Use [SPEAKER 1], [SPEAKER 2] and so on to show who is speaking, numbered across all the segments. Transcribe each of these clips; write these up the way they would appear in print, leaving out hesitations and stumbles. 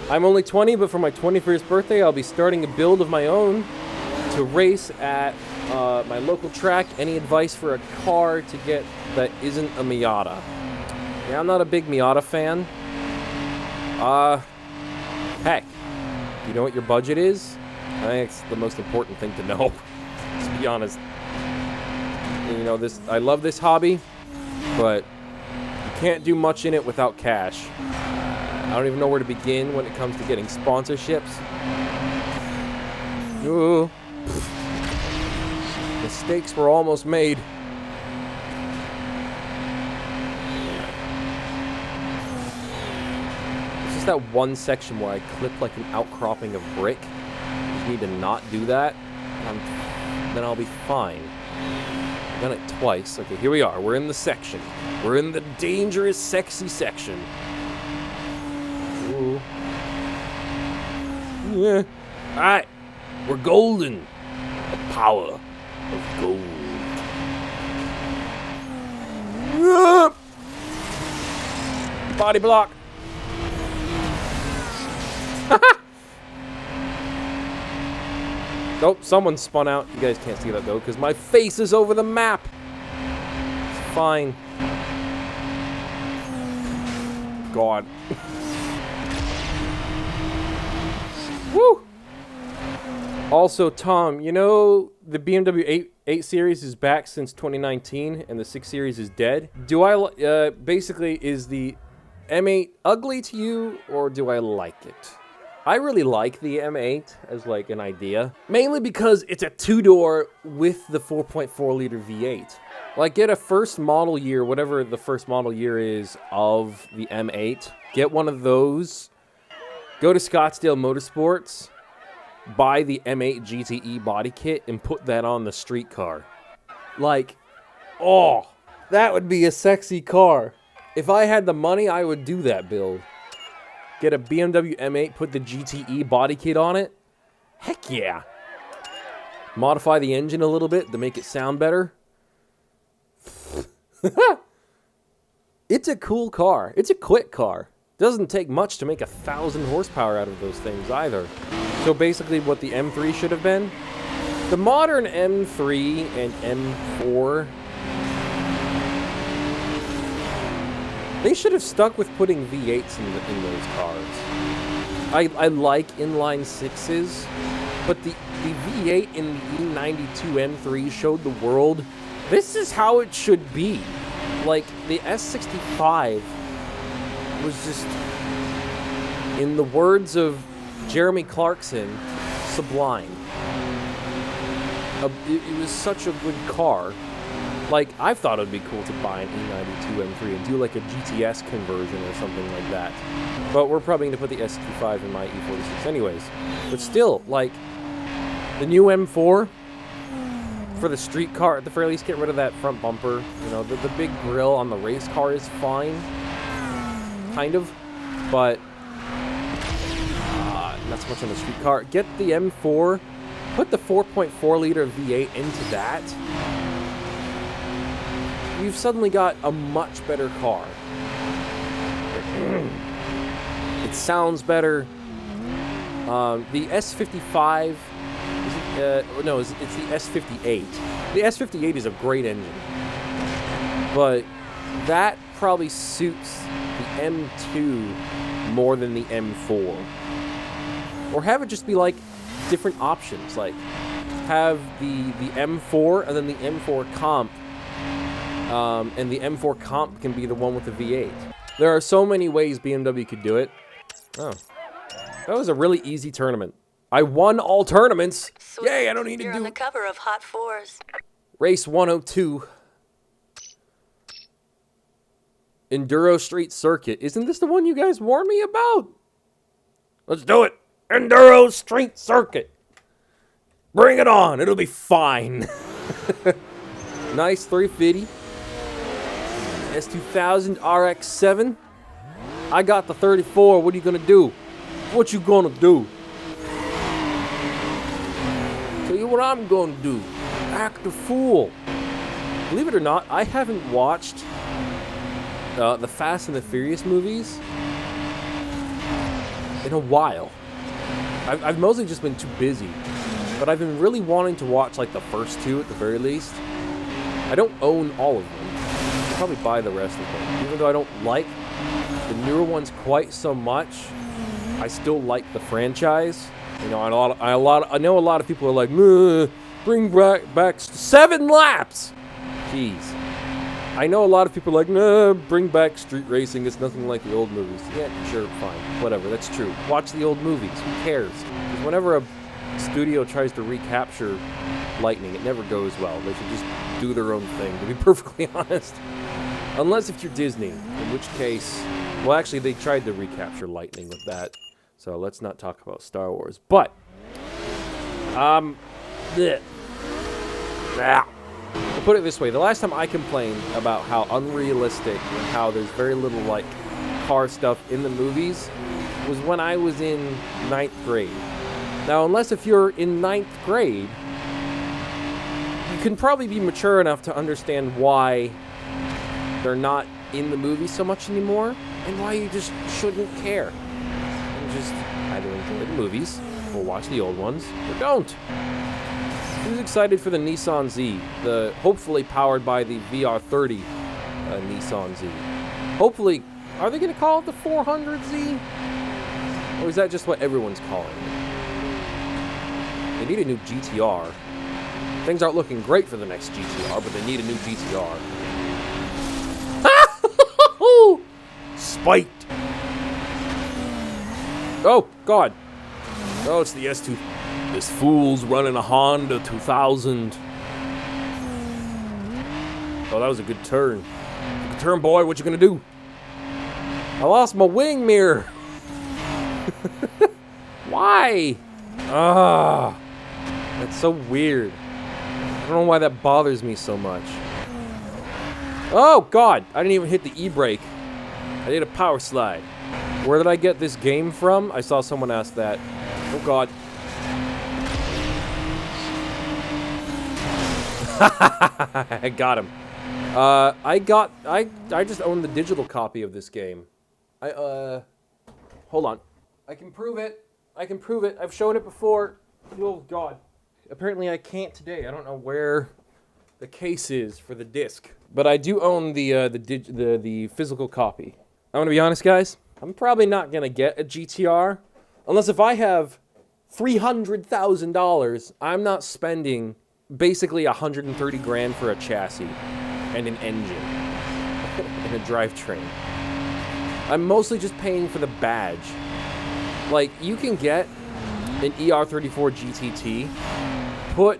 [SPEAKER 1] I'm only 20, but for my 21st birthday, I'll be starting a build of my own to race at my local track. Any advice for a car to get that isn't a Miata? Yeah, I'm not a big Miata fan. Heck, you know what your budget is? I think it's the most important thing to know, to be honest. You know, I love this hobby, but you can't do much in it without cash. I don't even know where to begin when it comes to getting sponsorships. Ooh. Mistakes were almost made. It's just that one section where I clipped like an outcropping of brick. Just need to not do that, then I'll be fine. I've done it twice. Okay, here we are. We're in the section. We're in the dangerous, sexy section. Ooh. Yeah. Alright. We're golden. The power of gold. Body block. Nope, someone spun out. You guys can't see that though, because my face is over the map. It's fine. God. Woo! Also, Tom, you know the BMW 8 Series is back since 2019, and the 6 Series is dead. Do I, basically, is the M8 ugly to you, or do I like it? I really like the M8 as, like, an idea. Mainly because it's a two-door with the 4.4-liter V8. Like, get a first model year, whatever the first model year is of the M8. Get one of those. Go to Scottsdale Motorsports. Buy the M8 GTE body kit and put that on the street car. Like, oh, that would be a sexy car. If I had the money, I would do that build. Get a BMW M8, put the GTE body kit on it. Heck yeah. Modify the engine a little bit to make it sound better. It's a cool car. It's a quick car. Doesn't take much to make 1,000 horsepower out of those things either. So basically what the M3 should have been, the modern M3 and M4, they should have stuck with putting V8s in those cars. I like inline 6s, but the V8 in the E92 M3 showed the world, this is how it should be. Like, the S65 was just, in the words of Jeremy Clarkson, sublime. It was such a good car. Like, I thought it would be cool to buy an E92 M3 and do like a GTS conversion or something like that. But we're probably going to put the S65 in my E46 anyways. But still, like, the new M4 for the street car, at the very least, get rid of that front bumper. You know, the big grille on the race car is fine. Kind of. But not so much on the street car. Get the M4, put the 4.4 liter V8 into that. You've suddenly got a much better car. It sounds better. The S55, no, it's the S58. The S58 is a great engine, but that probably suits the M2 more than the M4. Or have it just be like different options, like have the M4 and then the M4 Comp, and the M4 Comp can be the one with the V8. There are so many ways BMW could do it. Oh, that was a really easy tournament. I won all tournaments. Sweet. Yay! I don't need to do.
[SPEAKER 2] You're on the cover of Hot Fours.
[SPEAKER 1] Race 102. Enduro Street Circuit. Isn't this the one you guys warned me about? Let's do it. Enduro Street Circuit. Bring it on. It'll be fine. Nice 350. S2000 RX-7. I got the 34. What are you gonna do? What you gonna do? Tell you what I'm gonna do. Act a fool. Believe it or not, I haven't watched the Fast and the Furious movies in a while. I've mostly just been too busy, but I've been really wanting to watch like the first two at the very least. I don't own all of them. I'll probably buy the rest of them. Even though I don't like the newer ones quite so much, I still like the franchise. You know, I know a lot of people are like, bring back 7 laps. Jeez. I know a lot of people are like, nah, bring back street racing. It's nothing like the old movies. Yeah, sure, fine, whatever. That's true. Watch the old movies. Who cares? Because whenever a studio tries to recapture lightning, it never goes well. They should just do their own thing, to be perfectly honest. Unless if you're Disney, in which case, well, actually, they tried to recapture lightning with that. So let's not talk about Star Wars. But, I'll put it this way. The last time I complained about how unrealistic and how there's very little, like, car stuff in the movies was when I was in 9th grade. Now, unless if you're in 9th grade, you can probably be mature enough to understand why they're not in the movie so much anymore, and why you just shouldn't care. And just either enjoy the movies, or watch the old ones, or don't. Who's excited for the Nissan Z? The hopefully powered by the VR30 Nissan Z. Hopefully, are they going to call it the 400Z? Or is that just what everyone's calling it? They need a new GTR. Things aren't looking great for the next GTR, but they need a new GTR. Spiked! Oh, God. Oh, it's the S2. This fool's running a Honda 2000. Oh, that was a good turn. Good turn, boy. What you gonna do? I lost my wing mirror. Why? Ah, that's so weird. I don't know why that bothers me so much. Oh, God. I didn't even hit the E-brake. I did a power slide. Where did I get this game from? I saw someone ask that. Oh, God. I got him. I just own the digital copy of this game. Hold on. I can prove it. I've shown it before. Oh, God. Apparently I can't today. I don't know where the case is for the disc. But I do own the physical copy. I'm gonna be honest, guys. I'm probably not gonna get a GTR. Unless if I have $300,000, I'm not spending basically 130 grand for a chassis and an engine and a drivetrain. I'm mostly just paying for the badge. Like, you can get an ER34 GTT, put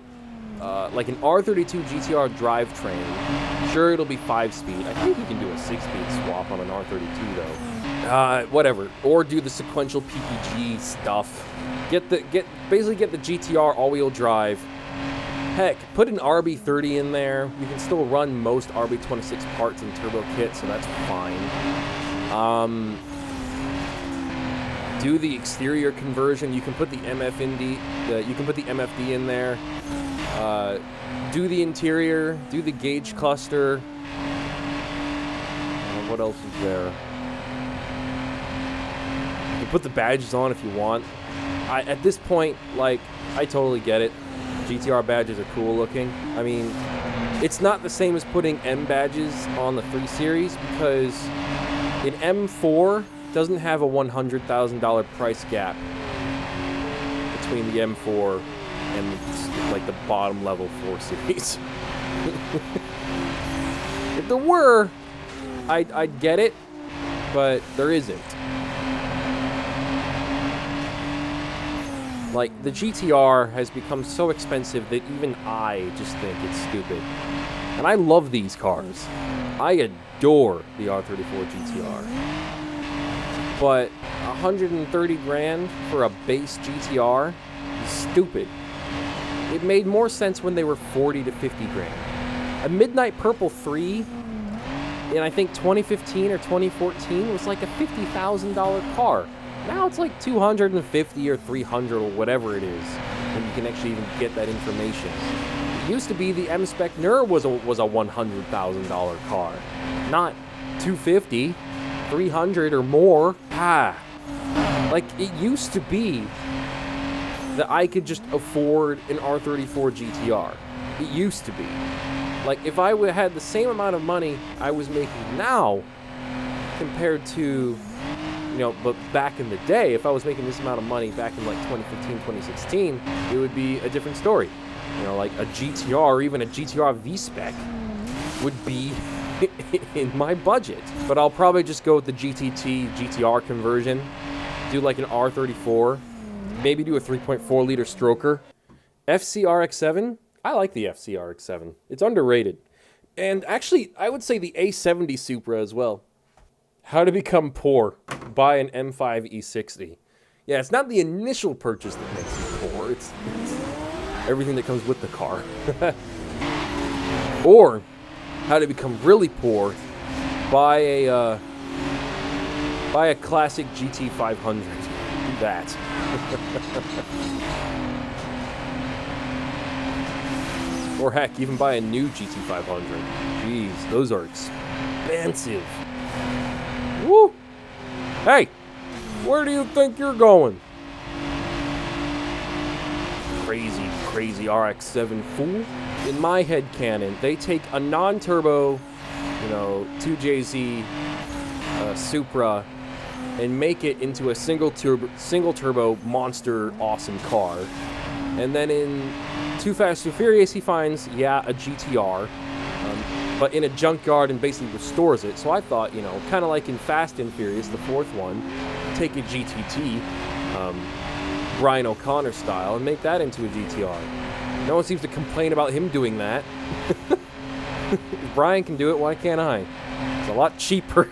[SPEAKER 1] like an R32 GTR drivetrain. Sure, it'll be 5-speed. I think you can do a 6-speed swap on an R32 though. Whatever. Or do the sequential PPG stuff. Basically get the GTR all-wheel drive. Heck, put an RB30 in there. You can still run most RB26 parts in turbo kit, so that's fine. Do the exterior conversion. You can put the MFD in there. Do the interior. Do the gauge cluster. What else is there? You can put the badges on if you want. At this point, like, I totally get it. GTR badges are cool looking. I mean, it's not the same as putting M badges on the 3 Series because an M4 doesn't have a $100,000 price gap between the M4 and like the bottom level 4 Series. If there were, I'd get it, but there isn't. Like, the GTR has become so expensive that even I just think it's stupid. And I love these cars. I adore the R34 GTR. But 130 grand for a base GTR is stupid. It made more sense when they were 40 to 50 grand. A Midnight Purple 3 in, I think, 2015 or 2014 was like a $50,000 car. Now it's like 250 or 300 or whatever it is, and you can actually even get that information. It used to be the M-Spec Nur was a $100,000 car, not 250, 300 or more. Like, it used to be that I could just afford an R34 GTR. It used to be. Like, if I had the same amount of money I was making now compared to, you know, but back in the day, if I was making this amount of money back in like 2015, 2016, it would be a different story. You know, like a GTR or even a GTR V-Spec would be in my budget. But I'll probably just go with the GTT GTR conversion, do like an R34, maybe do a 3.4 liter stroker. FCRX7, I like the FCRX7. It's underrated. And actually, I would say the A70 Supra as well. How to become poor. Buy an M5 E60. Yeah, it's not the initial purchase that makes you poor. It's everything that comes with the car. Or how to become really poor. Buy a classic GT500. Do that. Or heck, even buy a new GT500. Jeez, those are expensive. Woo! Hey, where do you think you're going? Crazy, crazy RX-7 fool. In my head canon, they take a non-turbo, you know, 2JZ Supra and make it into a single turbo monster awesome car. And then in Too Fast, Too Furious, he finds, yeah, a GTR, but in a junkyard and basically restores it. So I thought, you know, kind of like in Fast and Furious, the fourth one, take a GTT, Brian O'Connor style, and make that into a GTR. No one seems to complain about him doing that. If Brian can do it, why can't I? It's a lot cheaper.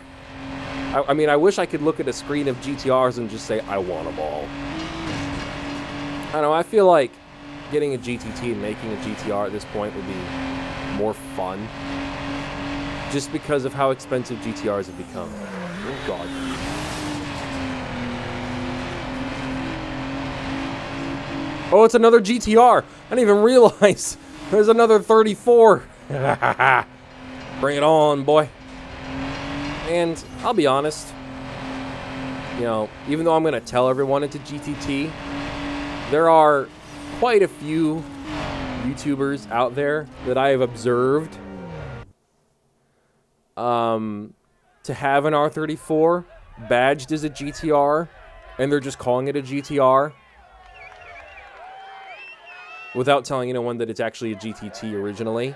[SPEAKER 1] I mean, I wish I could look at a screen of GTRs and just say, I want them all. I don't know, I feel like getting a GTT and making a GTR at this point would be more fun. Just because of how expensive GTRs have become. Oh, God. Oh, it's another GTR. I didn't even realize there's another 34. Bring it on, boy. And I'll be honest, you know, even though I'm going to tell everyone it's a GTT, there are quite a few YouTubers out there that I have observed to have an R34 badged as a GTR, and they're just calling it a GTR without telling anyone that it's actually a GTT originally.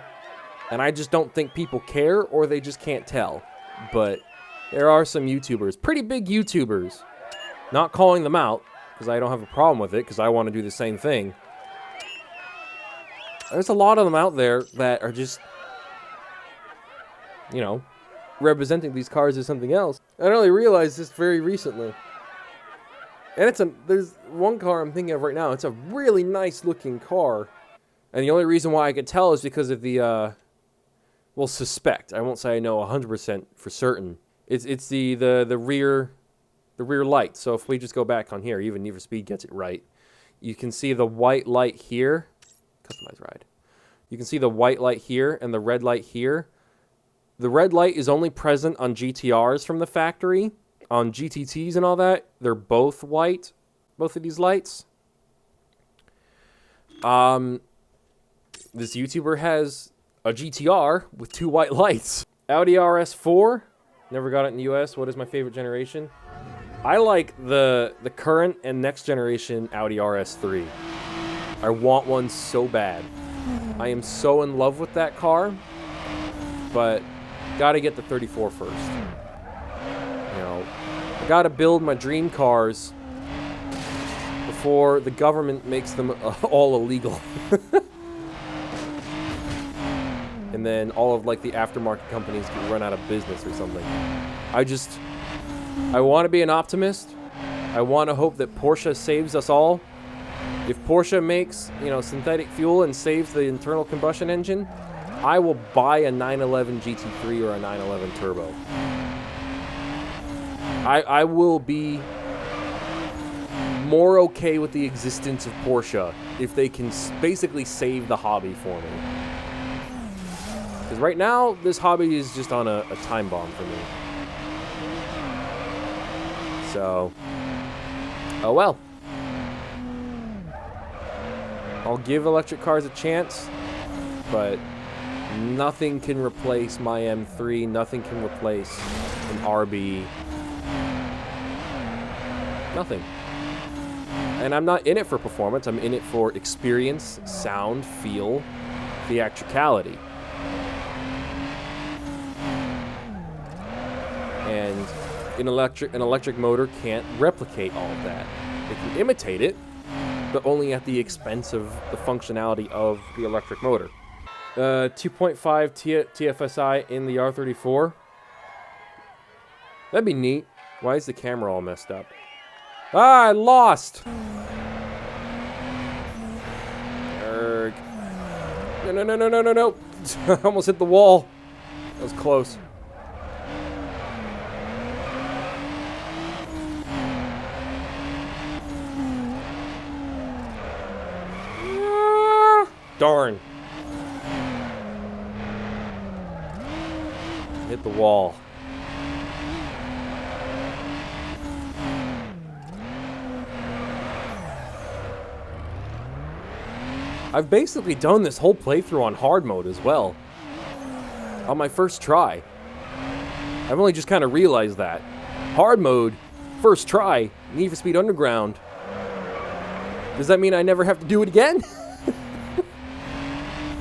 [SPEAKER 1] And I just don't think people care, or they just can't tell. But there are some YouTubers, pretty big YouTubers, not calling them out, because I don't have a problem with it, because I want to do the same thing. There's a lot of them out there that are just, you know, representing these cars as something else. I only realized this very recently. And there's one car I'm thinking of right now. It's a really nice looking car. And the only reason why I could tell is because of the, well, suspect. I won't say I know 100% for certain. It's the rear light. So if we just go back on here, even Need for Speed gets it right. You can see the white light here. Customize ride. You can see the white light here and the red light here. The red light is only present on GTRs from the factory. On GTTs and all that, they're both white. Both of these lights. This YouTuber has a GTR with two white lights. Audi RS4. Never got it in the US. What is my favorite generation? I like the current and next generation Audi RS3. I want one so bad. I am so in love with that car, but gotta get the 34 first. You know, I gotta build my dream cars before the government makes them all illegal. And then all of like the aftermarket companies can run out of business or something. I want to be an optimist. I want to hope that Porsche saves us all. If Porsche makes, you know, synthetic fuel and saves the internal combustion engine, I will buy a 911 GT3 or a 911 Turbo. I will be more okay with the existence of Porsche if they can basically save the hobby for me. Because right now, this hobby is just on a time bomb for me. So, Oh well. I'll give electric cars a chance, but nothing can replace my M3. Nothing can replace an RB. Nothing. And I'm not in it for performance. I'm in it for experience, sound, feel, theatricality. And an electric motor can't replicate all of that. It can imitate it, but only at the expense of the functionality of the electric motor. 2.5 TFSI in the R34. That'd be neat. Why is the camera all messed up? Ah, I lost! Erg. No. I almost hit the wall. That was close. Darn. Hit the wall. I've basically done this whole playthrough on hard mode as well. On my first try. I've only just kind of realized that. Hard mode, first try, Need for Speed Underground. Does that mean I never have to do it again?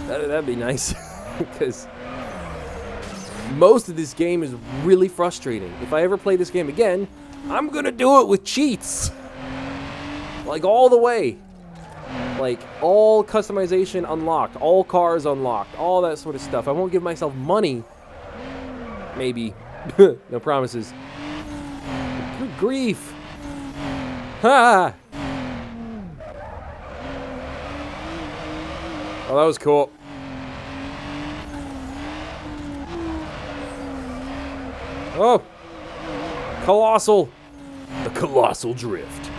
[SPEAKER 1] That'd be nice. Because most of this game is really frustrating. If I ever play this game again, I'm gonna do it with cheats. Like all the way. Like, all customization unlocked, all cars unlocked, all that sort of stuff. I won't give myself money. Maybe. No promises. Good grief. Ha! Oh, that was cool. Oh! Colossal! The Colossal Drift.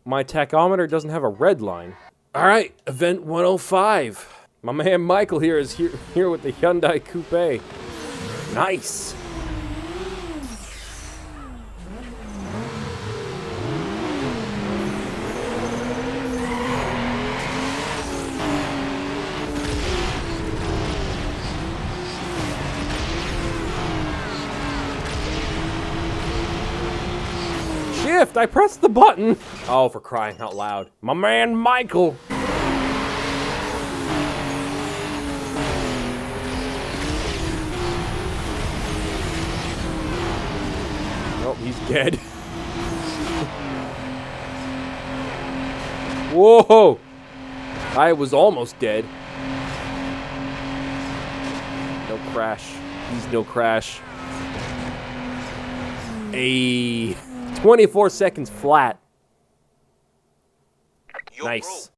[SPEAKER 1] My tachometer doesn't have a red line. Alright, event 105. My man Michael here is here with the Hyundai Coupe. Nice! Shift! I pressed the button! Oh, for crying out loud. My man Michael! Oh, he's dead. Whoa! I was almost dead. No crash. Please, no crash. Ayy. 24 seconds flat.
[SPEAKER 3] Yo,
[SPEAKER 1] nice.